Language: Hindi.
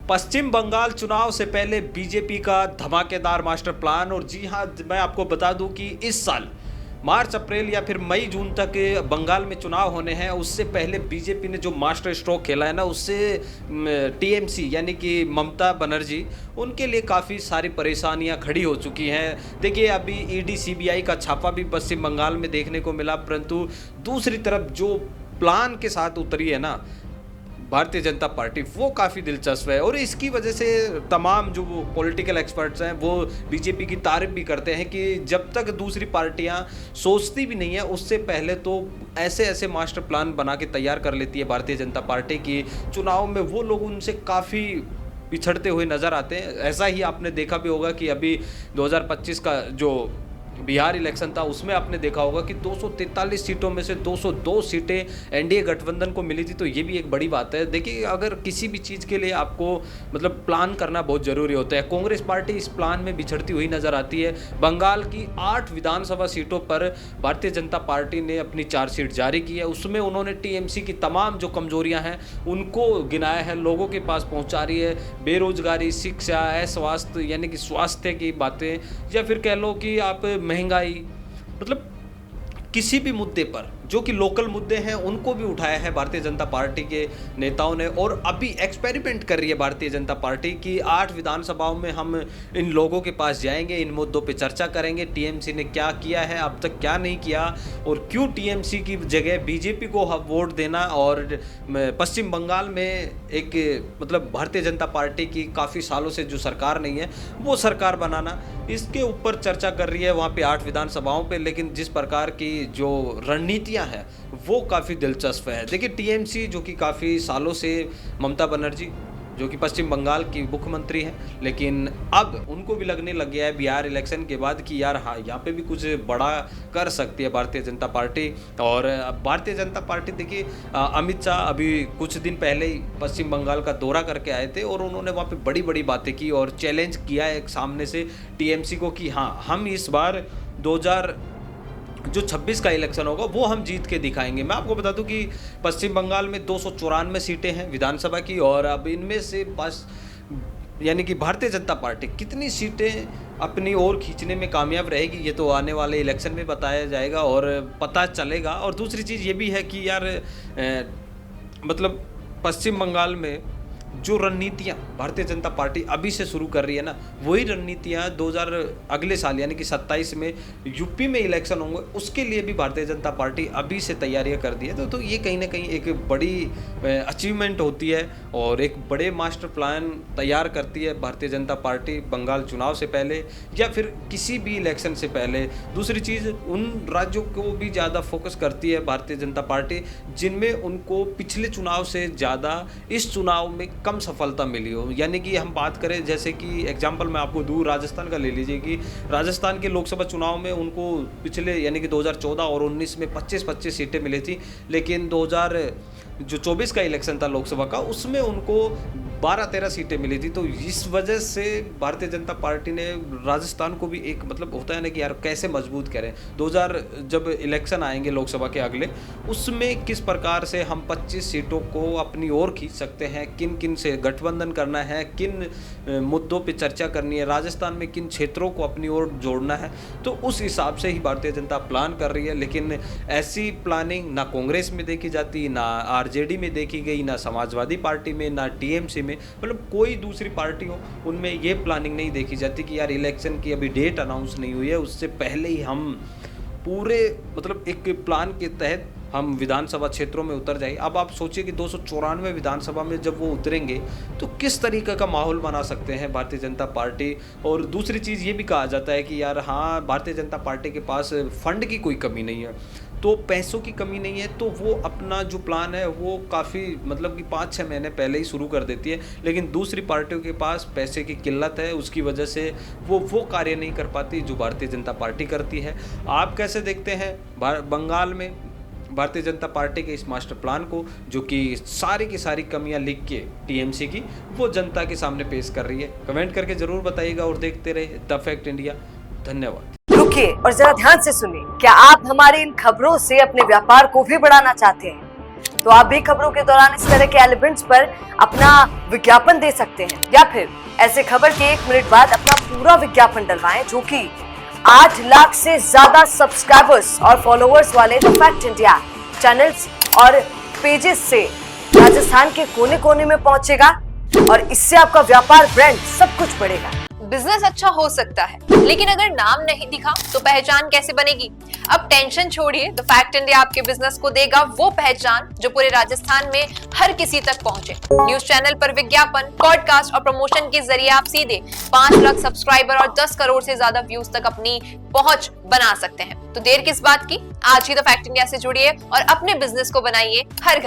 पश्चिम बंगाल चुनाव से पहले बीजेपी का धमाकेदार मास्टर प्लान। और जी हां, मैं आपको बता दूं कि इस साल मार्च अप्रैल या फिर मई जून तक बंगाल में चुनाव होने हैं। उससे पहले बीजेपी ने जो मास्टर स्ट्रोक खेला है ना, उससे टीएमसी यानी कि ममता बनर्जी, उनके लिए काफ़ी सारी परेशानियां खड़ी हो चुकी हैं। देखिए, अभी ईडी सीबीआई का छापा भी पश्चिम बंगाल में देखने को मिला, परंतु दूसरी तरफ जो प्लान के साथ उतरी है ना भारतीय जनता पार्टी, वो काफ़ी दिलचस्प है। और इसकी वजह से तमाम जो पॉलिटिकल एक्सपर्ट्स हैं वो बीजेपी की तारीफ भी करते हैं कि जब तक दूसरी पार्टियां सोचती भी नहीं है, उससे पहले तो ऐसे ऐसे मास्टर प्लान बना के तैयार कर लेती है भारतीय जनता पार्टी की चुनाव में वो लोग उनसे काफ़ी पिछड़ते हुए नज़र आते हैं। ऐसा ही आपने देखा भी होगा कि अभी 2025 का जो बिहार इलेक्शन था, उसमें आपने देखा होगा कि 243 सीटों में से 202 सीटें एनडीए गठबंधन को मिली थी। तो ये भी एक बड़ी बात है। देखिए, अगर किसी भी चीज़ के लिए आपको मतलब प्लान करना बहुत ज़रूरी होता है। कांग्रेस पार्टी इस प्लान में बिछड़ती हुई नज़र आती है। बंगाल की 8 विधानसभा सीटों पर भारतीय जनता पार्टी ने अपनी चार्जशीट जारी की है। उसमें उन्होंने टीएमसी की तमाम जो कमजोरियाँ हैं उनको गिनाया है, लोगों के पास पहुँचा रही है। बेरोजगारी, शिक्षा, स्वास्थ्य यानी कि स्वास्थ्य की बातें, या फिर कह लो कि आप महंगाई, मतलब किसी भी मुद्दे पर जो कि लोकल मुद्दे हैं उनको भी उठाया है भारतीय जनता पार्टी के नेताओं ने। और अभी एक्सपेरिमेंट कर रही है भारतीय जनता पार्टी की 8 विधानसभाओं में हम इन लोगों के पास जाएंगे, इन मुद्दों पे चर्चा करेंगे, टीएमसी ने क्या किया है, अब तक क्या नहीं किया, और क्यों टीएमसी की जगह बीजेपी को वोट देना, और पश्चिम बंगाल में एक मतलब भारतीय जनता पार्टी की काफ़ी सालों से जो सरकार नहीं है वो सरकार बनाना, इसके ऊपर चर्चा कर रही है वहाँ पे 8 विधानसभाओं पे। लेकिन जिस प्रकार की जो रणनीतियाँ है वो काफ़ी दिलचस्प है। देखिए, टीएमसी जो कि काफ़ी सालों से ममता बनर्जी जो कि पश्चिम बंगाल की मुख्यमंत्री हैं, लेकिन अब उनको भी लगने लग गया है बिहार इलेक्शन के बाद कि यार हाँ, यहाँ पे भी कुछ बड़ा कर सकती है भारतीय जनता पार्टी। और भारतीय जनता पार्टी, देखिए अमित शाह अभी कुछ दिन पहले ही पश्चिम बंगाल का दौरा करके आए थे और उन्होंने वहाँ पे बड़ी बड़ी बातें की और चैलेंज किया है एक सामने से टीएमसी को कि हाँ, हम इस बार 2026 का इलेक्शन होगा वो हम जीत के दिखाएंगे। मैं आपको बता दूं कि पश्चिम बंगाल में 294 सीटें हैं विधानसभा की, और अब इनमें से बस यानी कि भारतीय जनता पार्टी कितनी सीटें अपनी ओर खींचने में कामयाब रहेगी ये तो आने वाले इलेक्शन में बताया जाएगा और पता चलेगा। और दूसरी चीज़ ये भी है कि यार मतलब पश्चिम बंगाल में जो रणनीतियाँ भारतीय जनता पार्टी अभी से शुरू कर रही है ना, वही रणनीतियाँ 2000 अगले साल यानी कि 27 में यूपी में इलेक्शन होंगे उसके लिए भी भारतीय जनता पार्टी अभी से तैयारियां कर दी है। तो ये कहीं ना कहीं एक बड़ी अचीवमेंट होती है और एक बड़े मास्टर प्लान तैयार करती है भारतीय जनता पार्टी बंगाल चुनाव से पहले या फिर किसी भी इलेक्शन से पहले। दूसरी चीज़, उन राज्यों को भी ज़्यादा फोकस करती है भारतीय जनता पार्टी जिनमें उनको पिछले चुनाव से ज़्यादा इस चुनाव में कम सफलता मिली हो। यानी कि हम बात करें, जैसे कि एग्जांपल मैं आपको दूँ, राजस्थान का ले लीजिए कि राजस्थान के लोकसभा चुनाव में उनको पिछले यानी कि 2014 और 19 में 25-25 सीटें मिली थी, लेकिन 2024 का इलेक्शन था लोकसभा का, उसमें उनको 12-13 सीटें मिली थी। तो इस वजह से भारतीय जनता पार्टी ने राजस्थान को भी एक मतलब होता है ना कि यार कैसे मजबूत करें, 2000 जब इलेक्शन आएंगे लोकसभा के अगले, उसमें किस प्रकार से हम 25 सीटों को अपनी ओर खींच सकते हैं, किन किन से गठबंधन करना है, किन मुद्दों पे चर्चा करनी है, राजस्थान में किन क्षेत्रों को अपनी ओर जोड़ना है। तो उस हिसाब से ही भारतीय जनता प्लान कर रही है। लेकिन ऐसी प्लानिंग ना कांग्रेस में देखी जाती, ना आरजेडी में देखी गई, ना समाजवादी पार्टी में, ना टीएमसी में, मतलब कोई दूसरी पार्टी हो उनमें ये प्लानिंग नहीं देखी जाती कि यार इलेक्शन की अभी डेट अनाउंस नहीं हुई है, उससे पहले ही हम पूरे मतलब एक प्लान के तहत हम विधानसभा क्षेत्रों में उतर जाए। अब आप सोचिए कि 294 विधानसभा में जब वो उतरेंगे तो किस तरीके का माहौल बना सकते हैं भारतीय जनता पार्टी। और दूसरी चीज़ ये भी कहा जाता है कि यार हाँ, भारतीय जनता पार्टी के पास फंड की कोई कमी नहीं है, तो पैसों की कमी नहीं है, तो वो अपना जो प्लान है वो काफ़ी मतलब कि 5-6 महीने पहले ही शुरू कर देती है। लेकिन दूसरी पार्टियों के पास पैसे की किल्लत है, उसकी वजह से वो कार्य नहीं कर पाती जो भारतीय जनता पार्टी करती है। आप कैसे देखते हैं बंगाल में भारतीय जनता पार्टी के इस मास्टर प्लान को, जो कि सारी की सारी कमियां लिख के टीएमसी की वो जनता के सामने पेश कर रही है? कमेंट करके जरूर बताइएगा और देखते रहे द फैक्ट इंडिया। धन्यवाद। रुकिए और जरा ध्यान से सुनिए। क्या आप हमारे इन खबरों से अपने व्यापार को भी बढ़ाना चाहते हैं? तो आप भी खबरों के दौरान इस तरह के एलिमेंट्स पर अपना विज्ञापन दे सकते हैं, या फिर ऐसे खबर के 1 मिनट बाद अपना पूरा विज्ञापन डलवाएं, जो कि 8 लाख से ज्यादा सब्सक्राइबर्स और फॉलोअर्स वाले द फैक्ट इंडिया चैनल्स और पेजेस से राजस्थान के कोने कोने में पहुंचेगा और इससे आपका व्यापार, ब्रांड सब कुछ बढ़ेगा। बिजनेस अच्छा हो सकता है, लेकिन अगर नाम नहीं दिखा तो पहचान कैसे बनेगी? अब टेंशन छोड़िए, द फैक्ट इंडिया आपके बिजनेस को देगा वो पहचान जो पूरे राजस्थान में हर किसी तक पहुंचे। न्यूज चैनल पर विज्ञापन, पॉडकास्ट और प्रमोशन के जरिए आप सीधे 5 लाख सब्सक्राइबर और 10 करोड़ से ज्यादा व्यूज तक अपनी पहुंच बना सकते हैं। तो देर किस बात की, आज ही द फैक्ट इंडिया से जुड़िए और अपने बिजनेस को बनाइए हर घर